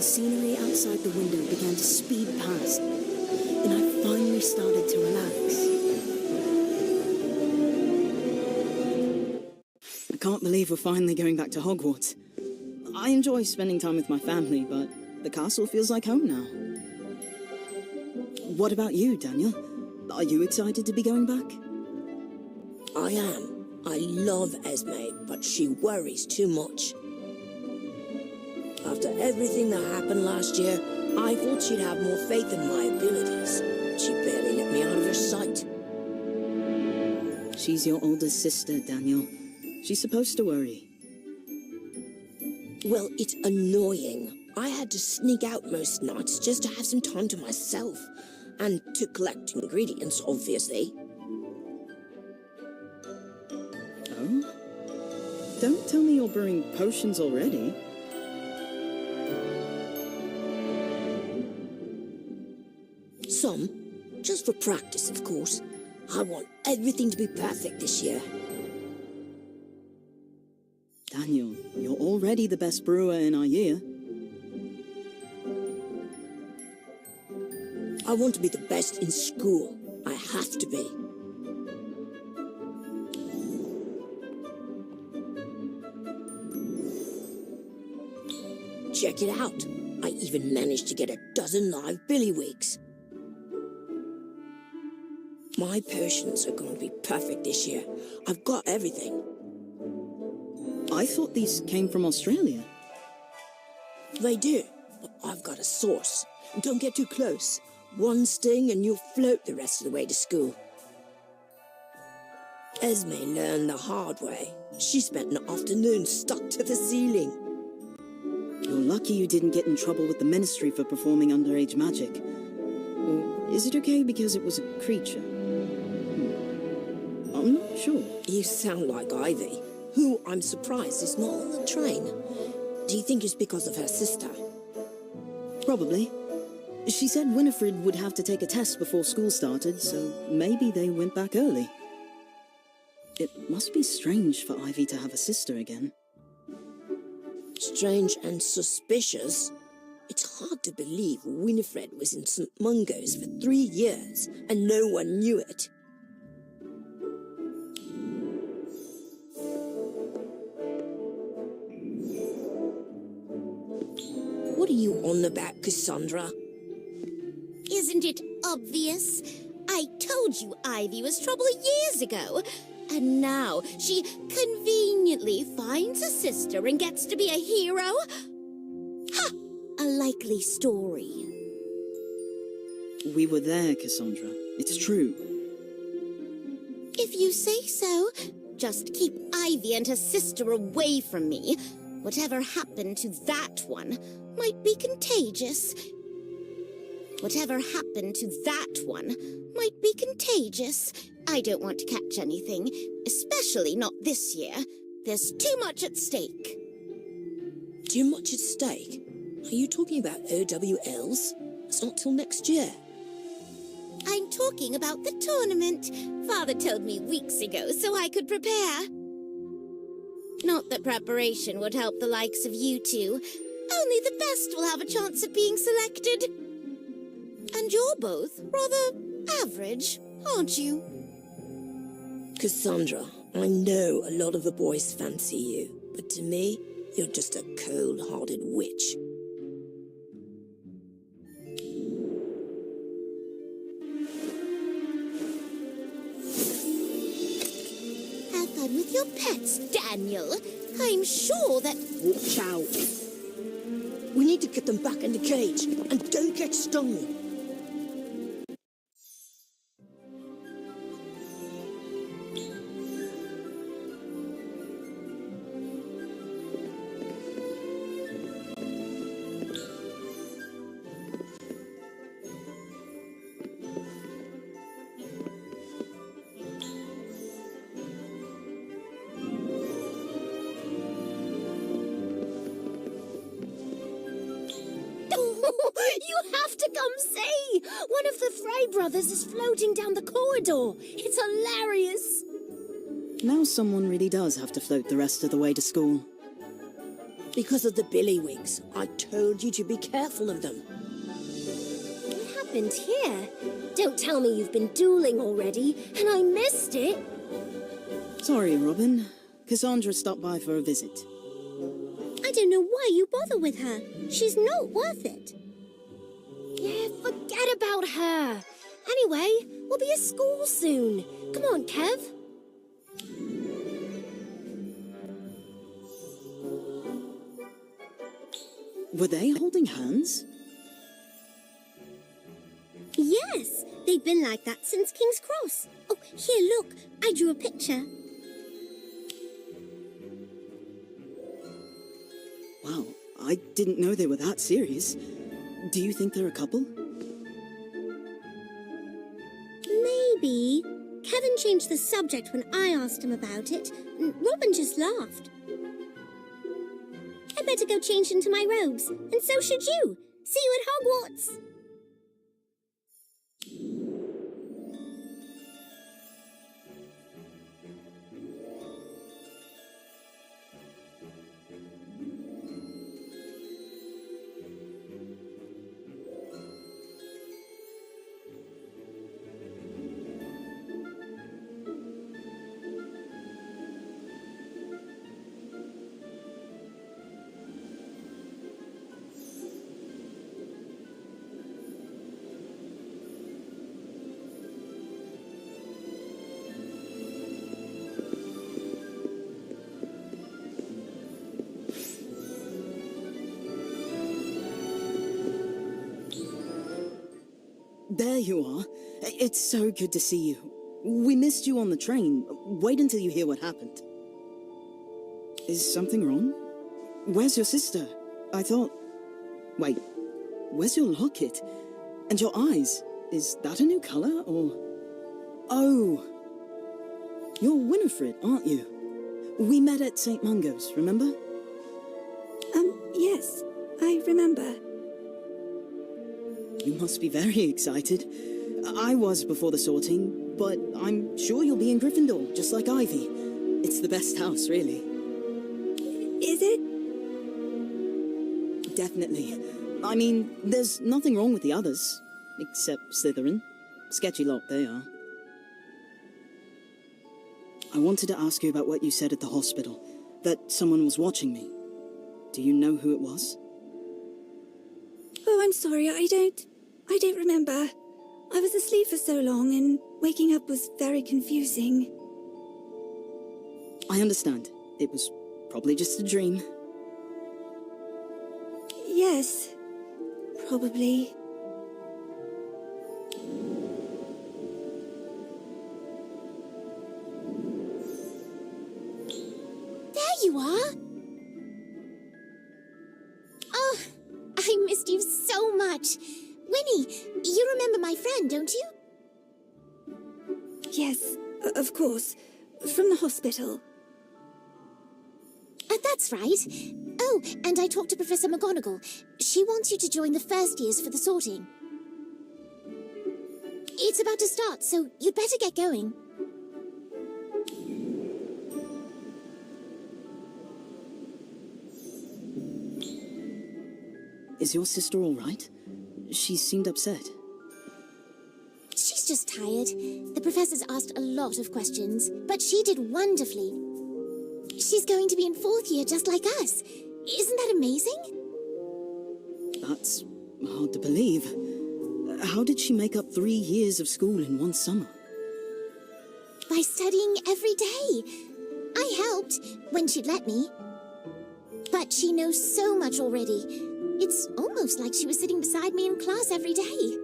the scenery outside the window began to speed past, and I finally started to relax. I can't believe we're finally going back to Hogwarts. I enjoy spending time with my family, but the castle feels like home now. What about you, Daniel? Are you excited to be going back? I am. I love Esme, but she worries too much. After everything that happened last year, I thought she'd have more faith in my abilities. She barely let me out of her sight. She's your older sister, Daniel. She's supposed to worry. Well, it's annoying. I had to sneak out most nights just to have some time to myself. And to collect ingredients, obviously. Oh? Don't tell me you're brewing potions already. Some. Just for practice, of course. I want everything to be perfect this year. Daniel, you're already the best brewer in our year. I want to be the best in school. I have to be. Check it out. I even managed to get a dozen live billywigs. My potions are going to be perfect this year. I've got everything. I thought these came from Australia. They do, but I've got a source. Don't get too close. One sting and you'll float the rest of the way to school. Esme learned the hard way. She spent an afternoon stuck to the ceiling. You're lucky you didn't get in trouble with the Ministry for performing underage magic. Or is it okay because it was a creature? I'm not sure. You sound like Ivy, who I'm surprised is not on the train. Do you think it's because of her sister? Probably. She said Winifred would have to take a test before school started, so maybe they went back early. It must be strange for Ivy to have a sister again. Strange and suspicious. It's hard to believe Winifred was in St. Mungo's for 3 years and no one knew it. What are you on about, Cassandra? Isn't it obvious? I told you Ivy was trouble years ago. And now she conveniently finds a sister and gets to be a hero? Ha! A likely story. We were there, Cassandra. It's true. If you say so, just keep Ivy and her sister away from me. Whatever happened to that one might be contagious. Whatever happened to that one might be contagious. I don't want to catch anything, especially not this year. There's too much at stake. Too much at stake? Are you talking about OWLs? It's not till next year. I'm talking about the tournament. Father told me weeks ago so I could prepare. Not that preparation would help the likes of you two. Only the best will have a chance of being selected. And you're both rather average, aren't you? Cassandra, I know a lot of the boys fancy you, but to me, you're just a cold-hearted witch. Have fun with your pets, Daniel. I'm sure that... Watch out. We need to get them back in the cage, and don't get stung. You have to come see! One of the Frey brothers is floating down the corridor. It's hilarious. Now someone really does have to float the rest of the way to school. Because of the billywigs. I told you to be careful of them. What happened here? Don't tell me you've been dueling already, and I missed it. Sorry, Robin. Cassandra stopped by for a visit. I don't know why you bother with her. She's not worth it. Yeah, forget about her. Anyway, we'll be at school soon. Come on, Kev. Were they holding hands? Yes, they've been like that since King's Cross. Oh, here, look. I drew a picture. Wow, I didn't know they were that serious. Do you think they're a couple? Maybe. Kevin changed the subject when I asked him about it, and Robin just laughed. I better go change into my robes, and so should you. See you at Hogwarts. There you are. It's so good to see you. We missed you on the train. Wait until you hear what happened. Is something wrong? Where's your sister? I thought... Wait, where's your locket? And your eyes? Is that a new color, or... Oh! You're Winifred, aren't you? We met at St. Mungo's, remember? Yes, I remember. You must be very excited. I was before the sorting, but I'm sure you'll be in Gryffindor, just like Ivy. It's the best house, really. Is it? Definitely. I mean, there's nothing wrong with the others, except Slytherin. Sketchy lot they are. I wanted to ask you about what you said at the hospital, that someone was watching me. Do you know who it was? Oh, I'm sorry, I don't remember. I was asleep for so long and waking up was very confusing. I understand. It was probably just a dream. Yes, probably. There you are! Oh, I missed you so much. Winnie, you remember my friend, don't you? Yes, of course. From the hospital. That's right. Oh, and I talked to Professor McGonagall. She wants you to join the first years for the sorting. It's about to start, so you'd better get going. Is your sister all right? She seemed upset. She's just tired. The professor's asked a lot of questions, but she did wonderfully. She's going to be in 4th year just like us. Isn't that amazing? That's hard to believe. How did she make up 3 years of school in one summer? By studying every day. I helped when she'd let me. But she knows so much already. It's almost like she was sitting beside me in class every day.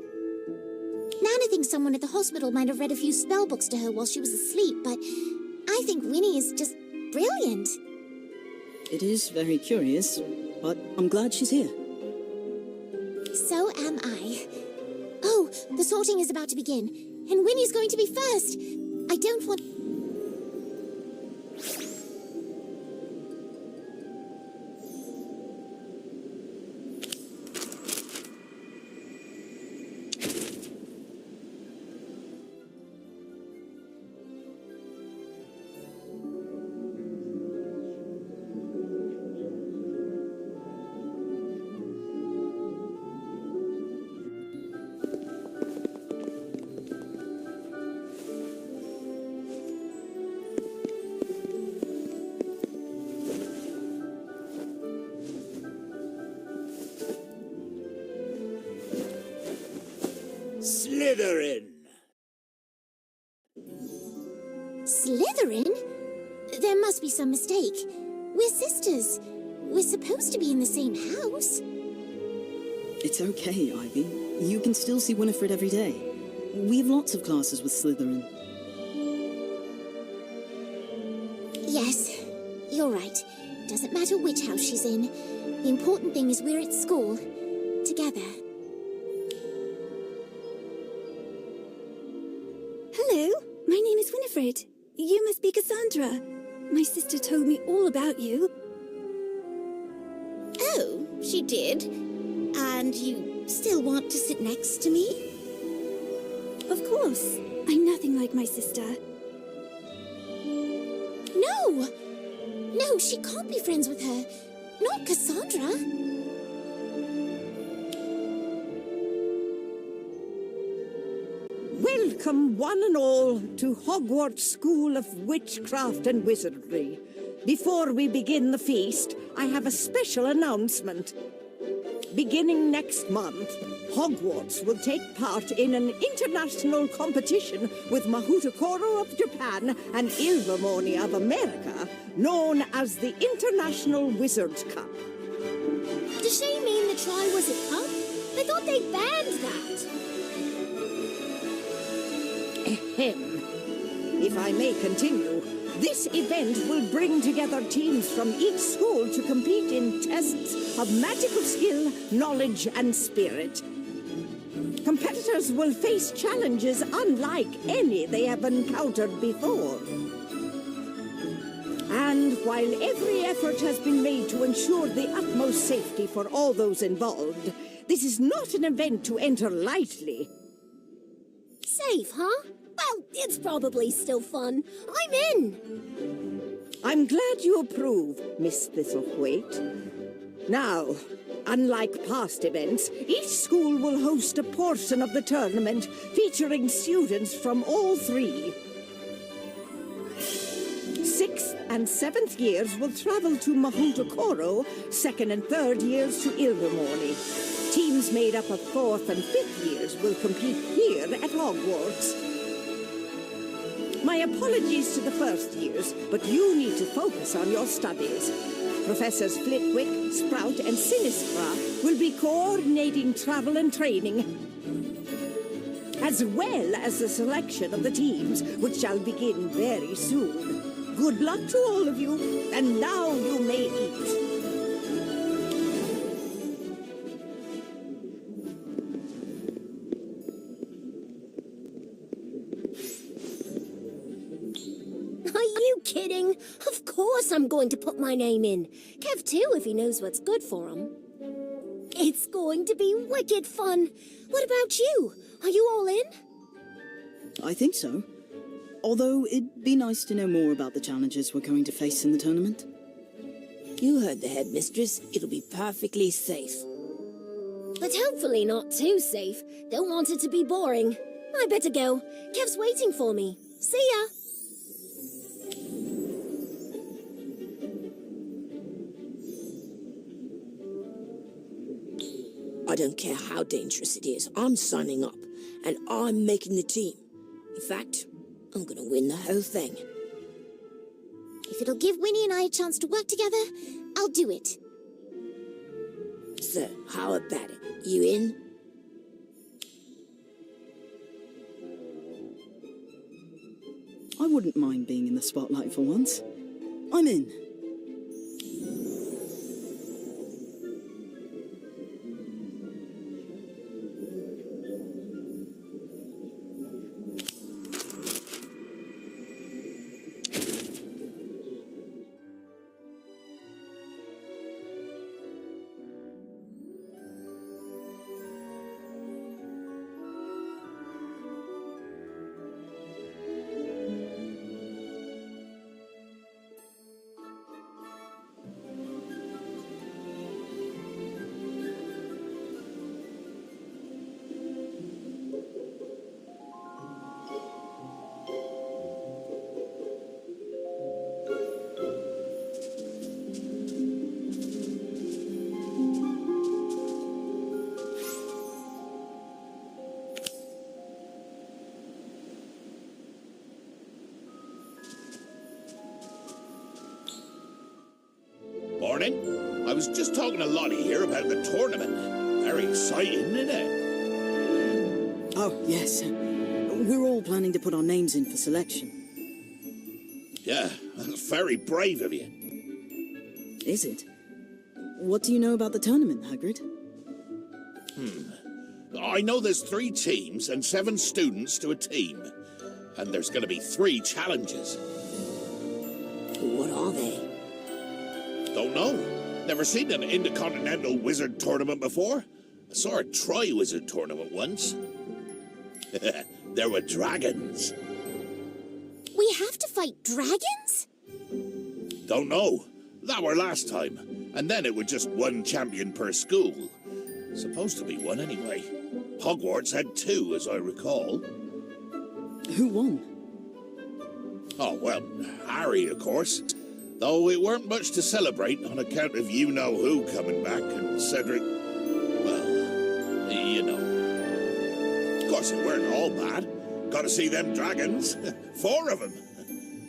Nana thinks someone at the hospital might have read a few spell books to her while she was asleep, but I think Winnie is just brilliant. It is very curious, but I'm glad she's here. So am I. Oh, the sorting is about to begin, and Winnie's going to be first. I don't want... Slytherin. Slytherin? There must be some mistake. We're sisters. We're supposed to be in the same house. It's okay, Ivy. You can still see Winifred every day. We have lots of classes with Slytherin. Yes, you're right. Doesn't matter which house she's in. The important thing is we're at school. Together. Hello, my name is Winifred. You must be Cassandra. My sister told me all about you. Oh, she did? And you still want to sit next to me? Of course. I'm nothing like my sister. No! No, she can't be friends with her. Not Cassandra. Welcome, one and all, to Hogwarts School of Witchcraft and Wizardry. Before we begin the feast, I have a special announcement. Beginning next month, Hogwarts will take part in an international competition with Mahutakoro of Japan and Ilvermorny of America, known as the International Wizards Cup. Does she mean the Triwizard Cup? I thought they banned that. Ahem. If I may continue, this event will bring together teams from each school to compete in tests of magical skill, knowledge, and spirit. Competitors will face challenges unlike any they have encountered before. And while every effort has been made to ensure the utmost safety for all those involved, this is not an event to enter lightly. Safe, huh? Well, it's probably still fun. I'm in. I'm glad you approve, Miss Thistlethwaite. Now, unlike past events, each school will host a portion of the tournament featuring students from all three. 6th and 7th years will travel to Mahutakoro, 2nd and 3rd years to Ilvermorny. Teams made up of 4th and 5th years will compete here at Hogwarts. My apologies to the first years, but you need to focus on your studies. Professors Flitwick, Sprout, and Sinistra will be coordinating travel and training, as well as the selection of the teams, which shall begin very soon. Good luck to all of you, and now you may eat. Are you kidding? Of course I'm going to put my name in. Kev too, if he knows what's good for him. It's going to be wicked fun. What about you? Are you all in? I think so. Although it'd be nice to know more about the challenges we're going to face in the tournament. You heard the headmistress. It'll be perfectly safe. But hopefully not too safe. Don't want it to be boring. I better go. Kev's waiting for me. See ya. I don't care how dangerous it is. I'm signing up, and I'm making the team. In fact, I'm gonna win the whole thing. If it'll give Winnie and I a chance to work together, I'll do it. So, how about it? You in? I wouldn't mind being in the spotlight for once. I'm in. Morning. I was just talking to Lottie here about the tournament. Very exciting, isn't it? Oh, yes. We're all planning to put our names in for selection. Yeah, that's very brave of you. Is it? What do you know about the tournament, Hagrid? I know there's 3 teams and 7 students to a team. And there's going to be 3 challenges. What are they? Don't know. Never seen an Intercontinental Wizard tournament before. I saw a Tri-Wizard tournament once. There were dragons. We have to fight dragons? Don't know. That were last time. And then it was just 1 champion per school. Supposed to be 1 anyway. Hogwarts had 2, as I recall. Who won? Oh, well, Harry, of course. Though it weren't much to celebrate on account of you-know-who coming back and Cedric... Well, you know. Of course, it weren't all bad. Got to see them dragons. 4 of them.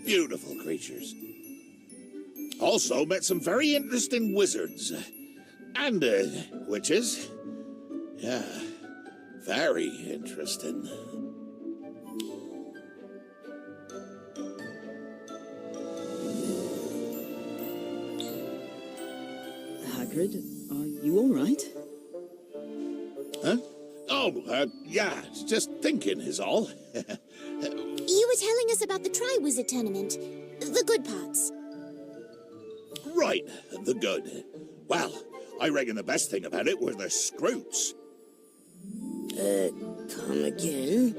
Beautiful creatures. Also met some very interesting wizards. And, witches. Yeah, very interesting. Hagrid, are you all right? Huh? Oh, yeah, just thinking is all. You were telling us about the Tri-Wizard tournament. The good parts. Right, the good. Well, I reckon the best thing about it were the Scroots. Come again?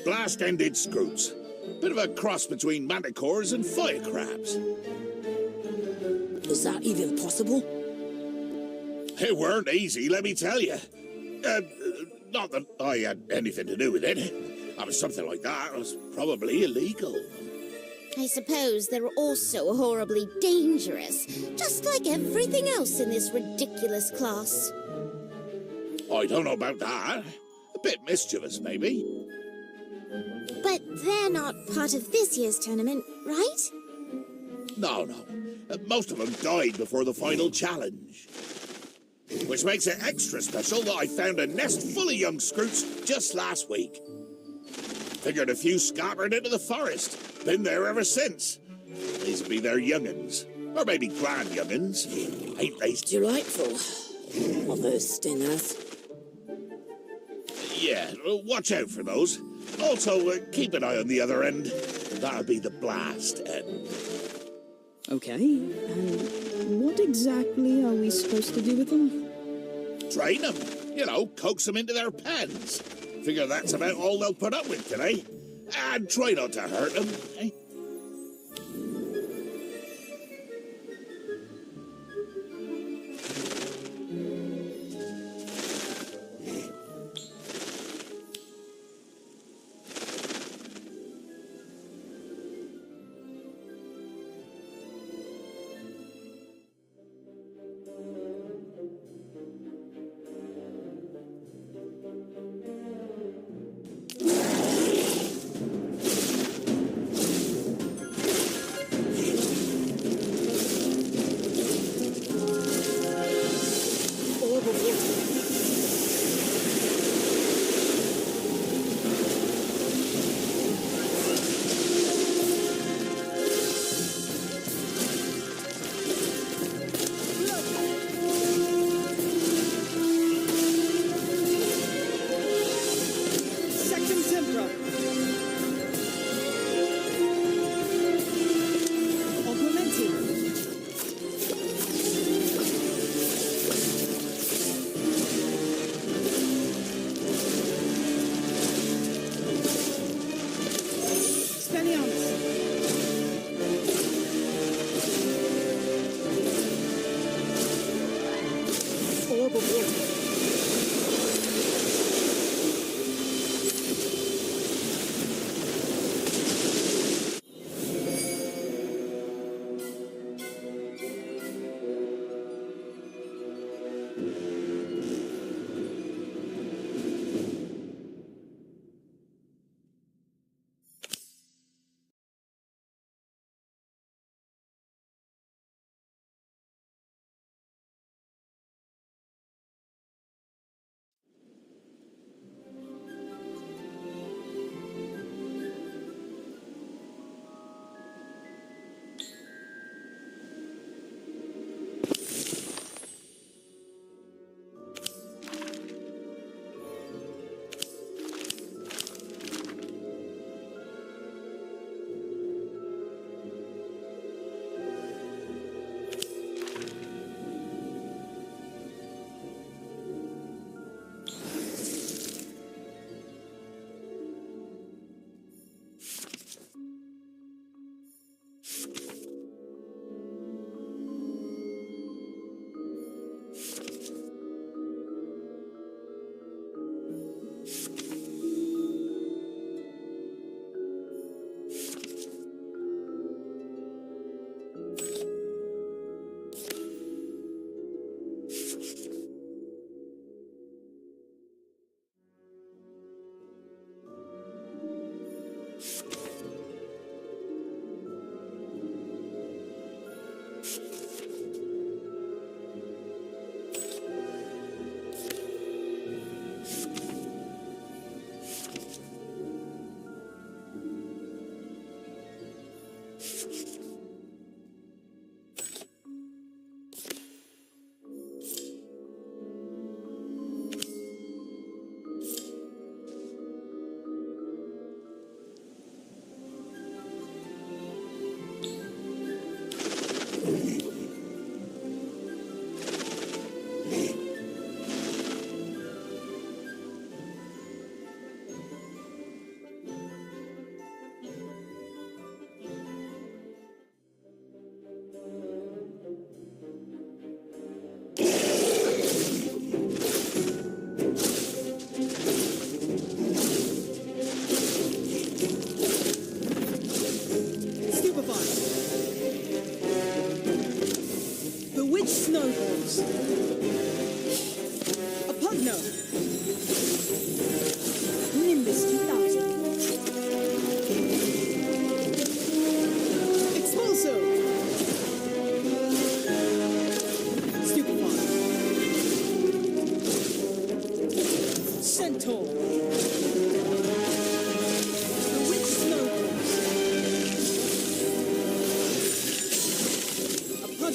Blast-ended Scroots. Bit of a cross between manticores and fire crabs. Is that even possible? It weren't easy, let me tell you. Not that I had anything to do with it. I was something like that. It was probably illegal. I suppose they're also horribly dangerous, just like everything else in this ridiculous class. I don't know about that. A bit mischievous, maybe. But they're not part of this year's tournament, right? No. Most of them died before the final challenge. Which makes it extra special that I found a nest full of young Scroots just last week. Figured a few scattered into the forest. Been there ever since. These will be their young'uns. Or maybe grand young'uns. Ain't they? Delightful. All those stingers. Yeah, watch out for those. Also, keep an eye on the other end. That'll be the blast end. Okay, and what exactly are we supposed to do with them? Train them. You know, coax them into their pens. Figure that's about all they'll put up with today. And try not to hurt them, eh?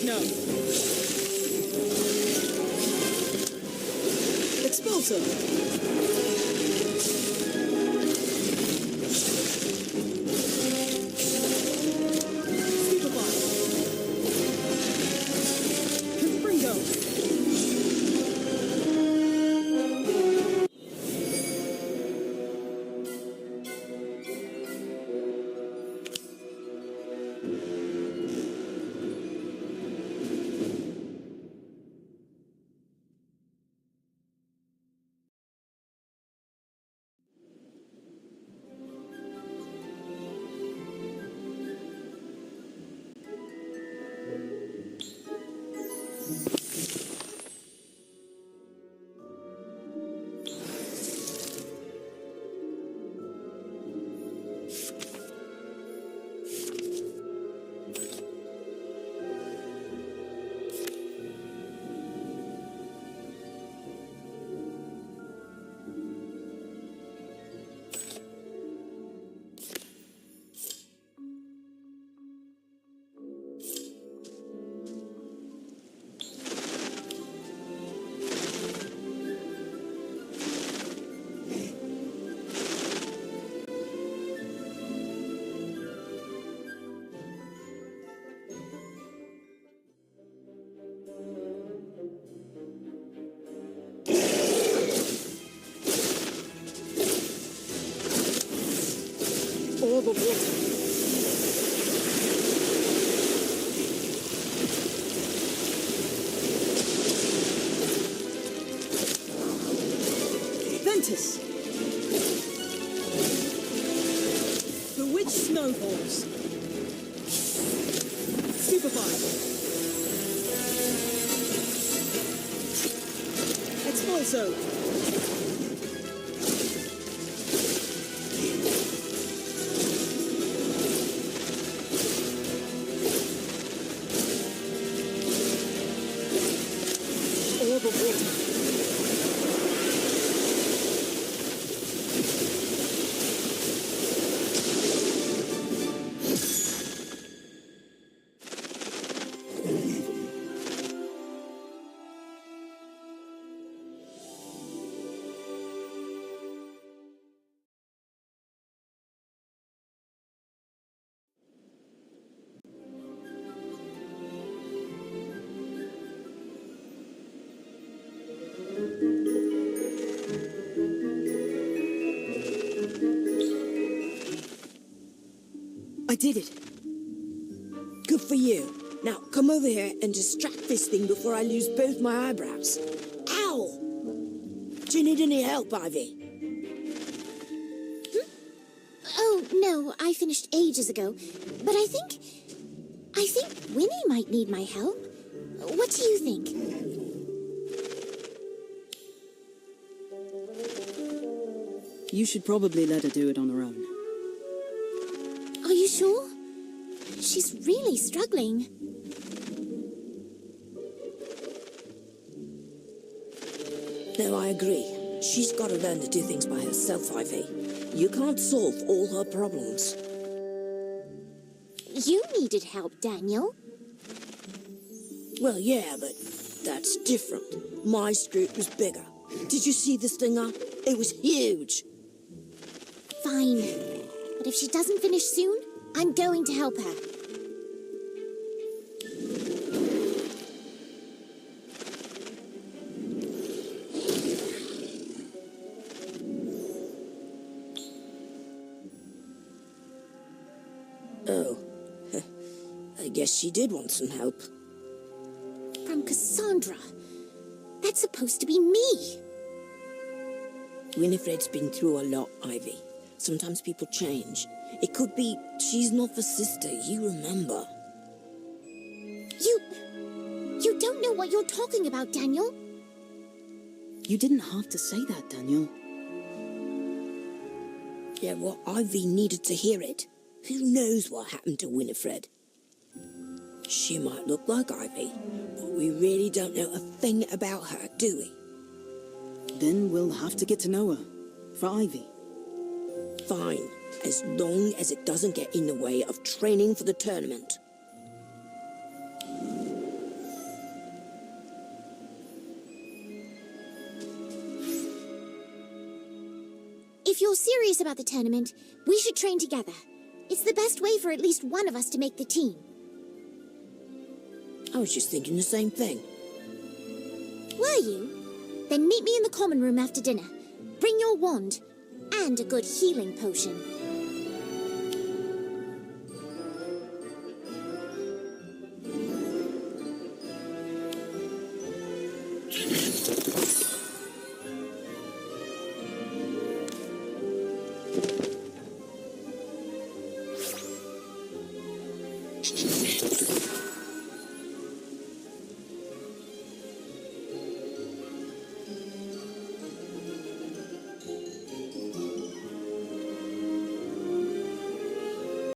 now. Expulso. Stupefy. Confringo. All the water. Ventus. Bewitched snowballs. Stupefy. Expulso. All the water. I did it. Good for you. Now, come over here and distract this thing before I lose both my eyebrows. Ow! Do you need any help, Ivy? Oh, no, I finished ages ago. But I think Winnie might need my help. What do you think? You should probably let her do it on her own. Are you sure? She's really struggling. No, I agree. She's got to learn to do things by herself, Ivy. You can't solve all her problems. You needed help, Daniel. Well, yeah, but that's different. My scoop was bigger. Did you see this thing up? It was huge. Fine. But if she doesn't finish soon, I'm going to help her. Oh. I guess she did want some help. From Cassandra. That's supposed to be me. Winifred's been through a lot, Ivy. Sometimes people change. It could be she's not the sister you remember. You don't know what you're talking about, Daniel. You didn't have to say that, Daniel. Yeah, well, Ivy needed to hear it. Who knows what happened to Winifred? She might look like Ivy, but we really don't know a thing about her, do we? Then we'll have to get to know her. For Ivy. Fine, as long as it doesn't get in the way of training for the tournament. If you're serious about the tournament, we should train together. It's the best way for at least one of us to make the team. I was just thinking the same thing. Were you? Then meet me in the common room after dinner. Bring your wand and a good healing potion.